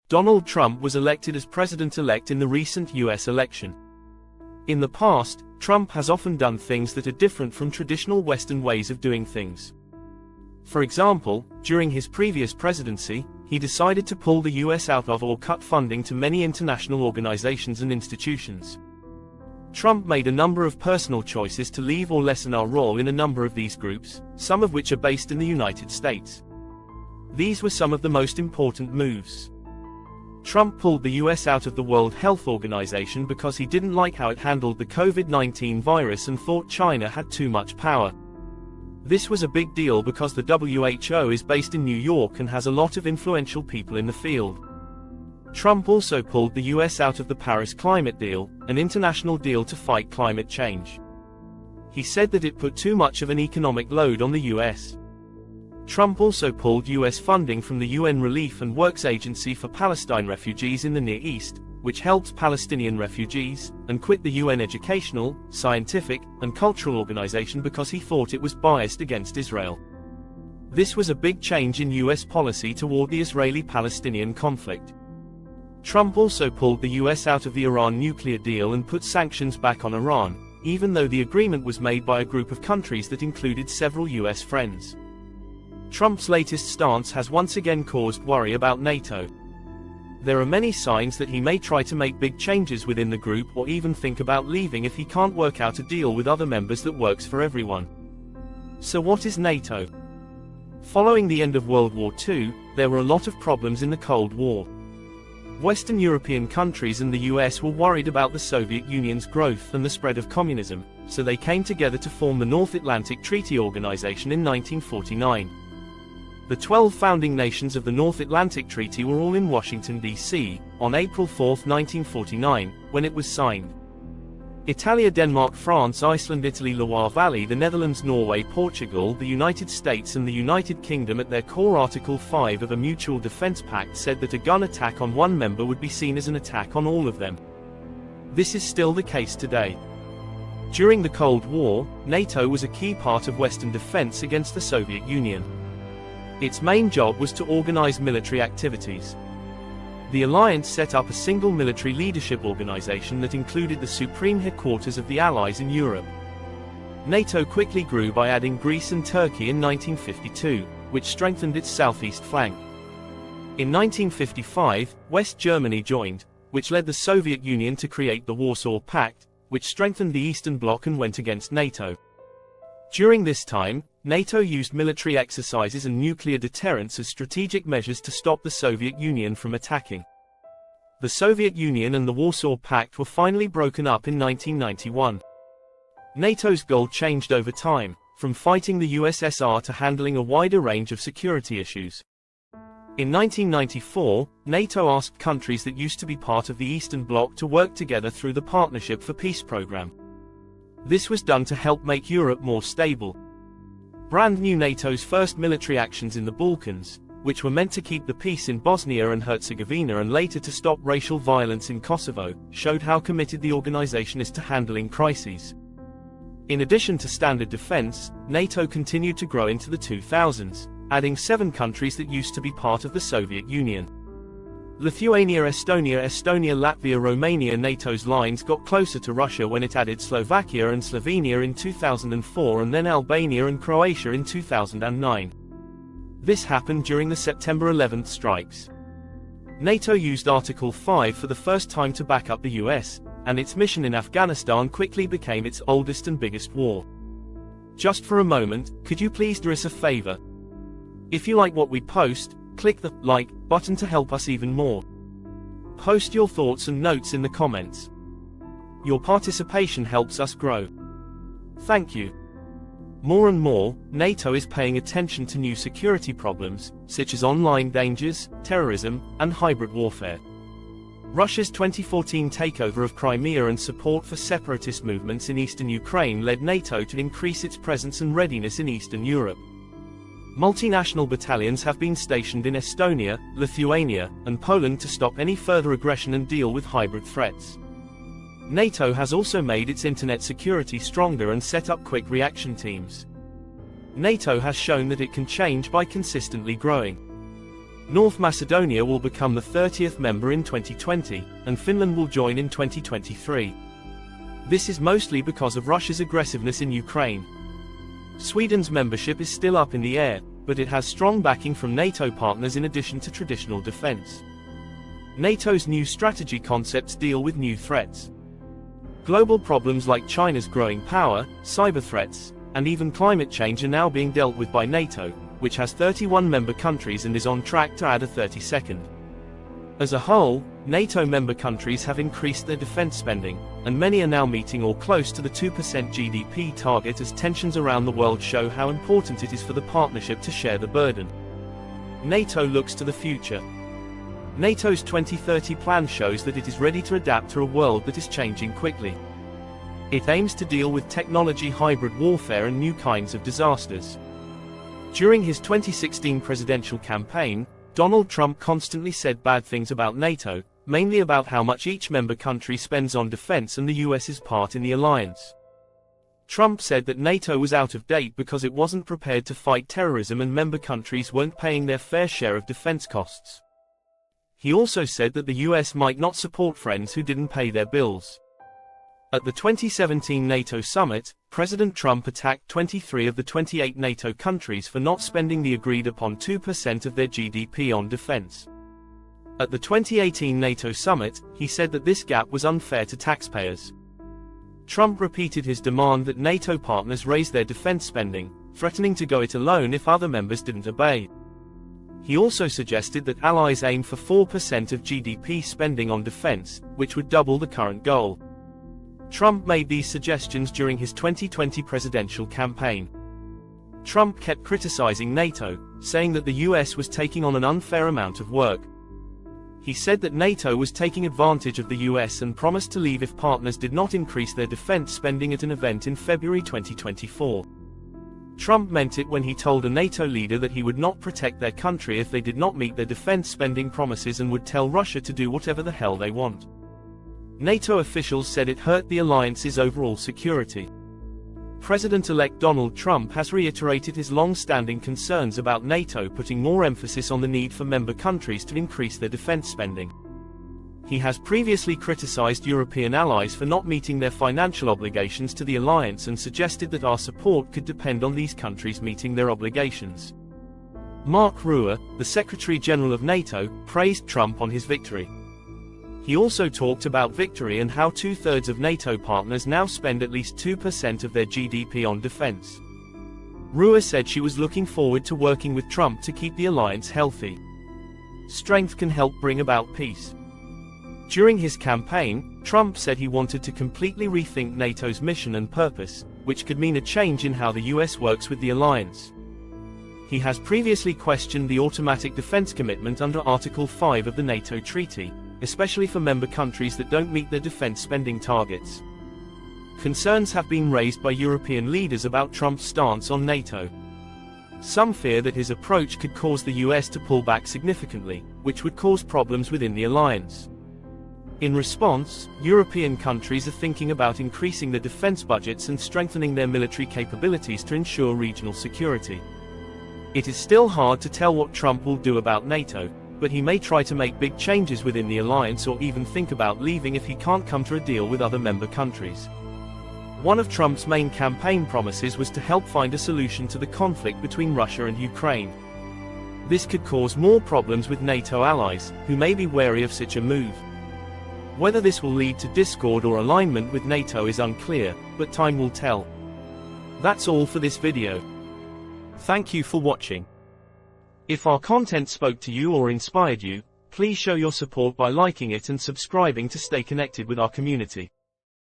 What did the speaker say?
Donald Trump was elected as president-elect in the recent US election. In the past, Trump has often done things that are different from traditional Western ways of doing things. For example, during his previous presidency, he decided to pull the US out of or cut funding to many international organizations and institutions. Trump made a number of personal choices to leave or lessen our role in a number of these groups, some of which are based in the United States. These were some of the most important moves. Trump pulled the US out of the World Health Organization because he didn't like how it handled the COVID-19 virus and thought China had too much power. This was a big deal because the WHO is based in New York and has a lot of influential people in the field. Trump also pulled the US out of the Paris Climate Deal, an international deal to fight climate change. He said that it put too much of an economic load on the US. Trump also pulled US funding from the UN Relief and Works Agency for Palestine refugees in the Near East, which helps Palestinian refugees, and quit the UN Educational, Scientific, and Cultural Organization because he thought it was biased against Israel. This was a big change in US policy toward the Israeli-Palestinian conflict. Trump also pulled the US out of the Iran nuclear deal and put sanctions back on Iran, even though the agreement was made by a group of countries that included several US friends. Trump's latest stance has once again caused worry about NATO. There are many signs that he may try to make big changes within the group or even think about leaving if he can't work out a deal with other members that works for everyone. So what is NATO? Following the end of World War II, there were a lot of problems in the Cold War. Western European countries and the US were worried about the Soviet Union's growth and the spread of communism, so they came together to form the North Atlantic Treaty Organization in 1949. The 12 founding nations of the North Atlantic Treaty were all in Washington, D.C., on April 4, 1949, when it was signed. Italy, Denmark, France, Iceland, Italy, Loire Valley, the Netherlands, Norway, Portugal, the United States and the United Kingdom at their core Article 5 of a Mutual Defense Pact said that a gun attack on one member would be seen as an attack on all of them. This is still the case today. During the Cold War, NATO was a key part of Western defense against the Soviet Union. Its main job was to organize military activities. The alliance set up a single military leadership organization that included the supreme headquarters of the Allies in Europe. NATO quickly grew by adding Greece and Turkey in 1952, which strengthened its southeast flank. In 1955, West Germany joined, which led the Soviet Union to create the Warsaw Pact, which strengthened the Eastern Bloc and went against NATO. During this time, NATO used military exercises and nuclear deterrence as strategic measures to stop the Soviet Union from attacking. The Soviet Union and the Warsaw Pact were finally broken up in 1991. NATO's goal changed over time, from fighting the USSR to handling a wider range of security issues. In 1994, NATO asked countries that used to be part of the Eastern Bloc to work together through the Partnership for Peace program. This was done to help make Europe more stable. Brand new NATO's first military actions in the Balkans, which were meant to keep the peace in Bosnia and Herzegovina and later to stop racial violence in Kosovo, showed how committed the organization is to handling crises. In addition to standard defense, NATO continued to grow into the 2000s, adding 7 countries that used to be part of the Soviet Union. Lithuania, Estonia, Latvia, Romania. NATO's lines got closer to Russia when it added Slovakia and Slovenia in 2004 and then Albania and Croatia in 2009. This happened during the September 11th strikes. NATO used Article 5 for the first time to back up the US, and its mission in Afghanistan quickly became its oldest and biggest war. Just for a moment, could you please do us a favor? If you like what we post, click the like button to help us even more. Post your thoughts and notes in the comments. Your participation helps us grow. Thank you. More and more, NATO is paying attention to new security problems, such as online dangers, terrorism, and hybrid warfare. Russia's 2014 takeover of Crimea and support for separatist movements in eastern Ukraine led NATO to increase its presence and readiness in Eastern Europe. Multinational battalions have been stationed in Estonia, Lithuania, and Poland to stop any further aggression and deal with hybrid threats. NATO has also made its internet security stronger and set up quick reaction teams. NATO has shown that it can change by consistently growing. North Macedonia will become the 30th member in 2020, and Finland will join in 2023. This is mostly because of Russia's aggressiveness in Ukraine. Sweden's membership is still up in the air, but it has strong backing from NATO partners in addition to traditional defense. NATO's new strategy concepts deal with new threats. Global problems like China's growing power, cyber threats, and even climate change are now being dealt with by NATO, which has 31 member countries and is on track to add a 32nd. As a whole, NATO member countries have increased their defense spending, and many are now meeting or close to the 2% GDP target as tensions around the world show how important it is for the partnership to share the burden. NATO looks to the future. NATO's 2030 plan shows that it is ready to adapt to a world that is changing quickly. It aims to deal with technology hybrid warfare and new kinds of disasters. During his 2016 presidential campaign, Donald Trump constantly said bad things about NATO, mainly about how much each member country spends on defense and the US's part in the alliance. Trump said that NATO was out of date because it wasn't prepared to fight terrorism and member countries weren't paying their fair share of defense costs. He also said that the US might not support friends who didn't pay their bills. At the 2017 NATO summit, President Trump attacked 23 of the 28 NATO countries for not spending the agreed-upon 2% of their GDP on defense. At the 2018 NATO summit, he said that this gap was unfair to taxpayers. Trump repeated his demand that NATO partners raise their defense spending, threatening to go it alone if other members didn't obey. He also suggested that allies aim for 4% of GDP spending on defense, which would double the current goal. Trump made these suggestions during his 2020 presidential campaign. Trump kept criticizing NATO, saying that the US was taking on an unfair amount of work. He said that NATO was taking advantage of the US and promised to leave if partners did not increase their defense spending at an event in February 2024. Trump meant it when he told a NATO leader that he would not protect their country if they did not meet their defense spending promises and would tell Russia to do whatever the hell they want. NATO officials said it hurt the alliance's overall security. President-elect Donald Trump has reiterated his long-standing concerns about NATO putting more emphasis on the need for member countries to increase their defense spending. He has previously criticized European allies for not meeting their financial obligations to the alliance and suggested that our support could depend on these countries meeting their obligations. Mark Rutte, the Secretary-General of NATO, praised Trump on his victory. He also talked about victory and how 2/3 of NATO partners now spend at least 2% of their GDP on defense. Rutte said she was looking forward to working with Trump to keep the alliance healthy. Strength can help bring about peace. During his campaign, Trump said he wanted to completely rethink NATO's mission and purpose, which could mean a change in how the US works with the alliance. He has previously questioned the automatic defense commitment under Article 5 of the NATO treaty, especially for member countries that don't meet their defense spending targets. Concerns have been raised by European leaders about Trump's stance on NATO. Some fear that his approach could cause the US to pull back significantly, which would cause problems within the alliance. In response, European countries are thinking about increasing their defense budgets and strengthening their military capabilities to ensure regional security. It is still hard to tell what Trump will do about NATO, but he may try to make big changes within the alliance or even think about leaving if he can't come to a deal with other member countries. One of Trump's main campaign promises was to help find a solution to the conflict between Russia and Ukraine. This could cause more problems with NATO allies, who may be wary of such a move. Whether this will lead to discord or alignment with NATO is unclear, but time will tell. That's all for this video. Thank you for watching. If our content spoke to you or inspired you, please show your support by liking it and subscribing to stay connected with our community.